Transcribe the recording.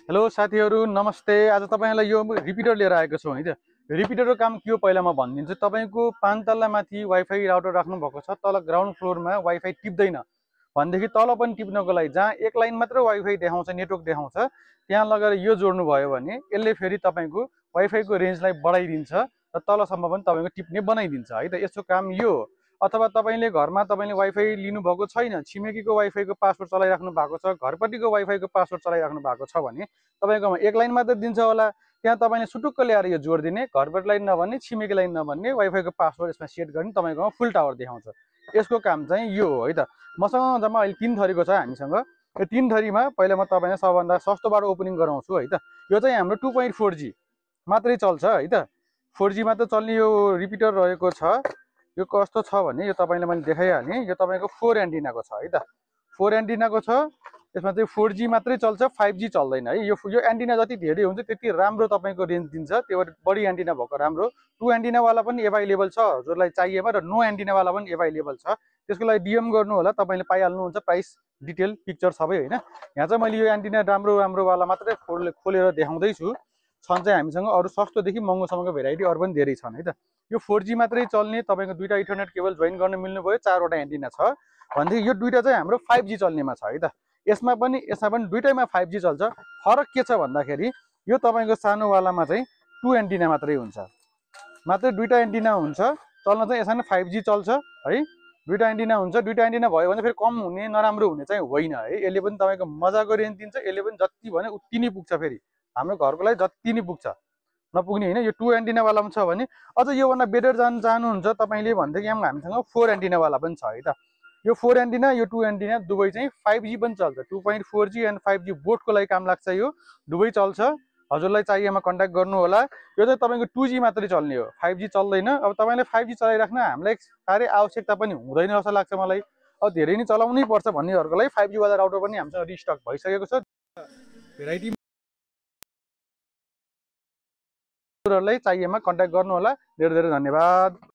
Hello साथीहरू नमस्ते। आज तपाईहरुलाई यो रिपिटर लिएर आएको छु है त। रिपिटरको काम के हो पहिला म भनिदिन्छु। तपाईको 5 तल्ला माथि वाइफाई राउटर राख्नु भएको छ, तल ग्राउन्ड फ्लोरमा वाइफाई टिप्दैन भनेदेखि तल पनि टिप्नको लागि जहाँ एक लाइन मात्र वाइफाई देखाउँछ, नेटवर्क देखाउँछ, त्यहाँ लगेर यो जोड्नु भयो भने यसले फेरि तपाईको वाइफाईको रेन्जलाई बढाइदिन्छ र तलसम्म पनि तपाईको टिप्ने बनाइदिन्छ है त। यसको काम यो हो। अथवा तपाईले घरमा तपाईले वाइफाई लिनु भएको छैन, छिमेकीको वाइफाईको पासवर्ड चलाइराख्नु भएको छ, घरपट्टिको वाइफाईको पासवर्ड चलाइराख्नु भएको छ भने तपाईकोमा एक लाइन मात्र दिन्छ होला। त्यहाँ तपाईले सुटुक्क ल्याएर यो जोड्दिने, घरपट्टिलाई नभन्ने, छिमेकीलाई नभन्ने, वाइफाईको पासवर्ड यसमा सेट गर्ने, तपाईकोमा फुल टावर देखाउँछ। यसको काम चाहिँ यो हो है त। मसँग जम्मा अहिले 3 थरीको छ हामीसँग। यो 3 थरीमा पहिला म तपाईलाई सबभन्दा सस्तोबाट ओपनिङ गराउँछु है त। यो चाहिँ हाम्रो 2.4G मात्रै चल्छ है त। 4G मात्र चल्ने यो रिपिटर रहेको छ। यो कस्तो छ भने यो तपाईलाई मैले देखाइहालेँ। यो तपाईको 4 एन्टिनाको छ है त। 4 एन्टिनाको छ। यसमा चाहिँ 4G मात्रै चल्छ, 5G चल्दैन है। यो एन्टिना जति धेरै हुन्छ त्यति राम्रो तपाईको रेन्ज दिन्छ। त्यो भएर बढी एन्टिना भएको राम्रो। 2 एन्टिना वाला पनि अवेलेबल छ हजुरलाई चाहिएमा, र नो एन्टिना वाला पनि अवेलेबल छ। त्यसको लागि डीएम गर्नु होला, तपाईले पाइहाल्नुहुन्छ प्राइस डिटेल पिक्चर सबै हैन। यहाँ चाहिँ मैले यो एन्टिना राम्रो वाला मात्रै खोलेर देखाउँदै छु। छन् चाहिँ हामीसँग अरु सस्तोदेखि महँगोसम्मको भेराइटी अरु पनि धेरै छन् है त। यो 4G मात्रै चल्ने, तपाईको दुईटा इथरनेट केबल जोइन गर्न मिल्नु भयो, 4 वटा एन्टिना छ भनेदेखि यो दुईटा चाहिँ हाम्रो 5G चल्नेमा छ है त। यसमा पनि दुईटैमा 5G चल्छ। फरक के छ भन्दाखेरि यो तपाईको सानो वालामा चाहिँ 2 एन्टिना मात्रै हुन्छ। मात्र दुईटा एन्टिना हुन्छ। चल्न चाहिँ यसमा 5G चल्छ है। दुईटा एन्टिना हुन्छ। दुईटा एन्टिना भयो भने फेरि कम हुने, नराम्रो हुने चाहिँ होइन है। यसले पनि तपाईको मजाको रेन्ज दिन्छ। यसले पनि जति भने उति नै पुग्छ। फेरि हाम्रो घरको लागि जति नै पुग्छ, नपुग्ने हैन। यो 2 एन्टिना वाला पनि छ भने अझ यो भन्दा बेटर जान चाहनुहुन्छ तपाईले भनेदेखि हामीसँग 4 एन्टिना वाला पनि छ है त। यो 4 एन्टिना, यो 2 एन्टिना दुवै चाहिँ 5G पनि चल्छ। 2.4G एन्ड 5G बोथको लागि काम लाग्छ। यो दुवै चल्छ। हजुरलाई चाहिएमा कन्ट्याक्ट गर्नु होला। यो चाहिँ तपाईको 2G मात्रै चल्ने हो, 5G चल्दैन। अब तपाईले 5G चलाइराख्न हामीलाई साह्रै आवश्यकता पनि हुँदैन जस्तो लाग्छ मलाई। अब धेरै नै चलाउनै पर्छ भन्नेहरुको लागि 5G वाला राउटर पनि हामीसँग रिस्टक भइसकेको छ। भेराइटी चाहिएमा कन्ट्याक्ट गर्नु होला। धेरै धेरै धन्यवाद।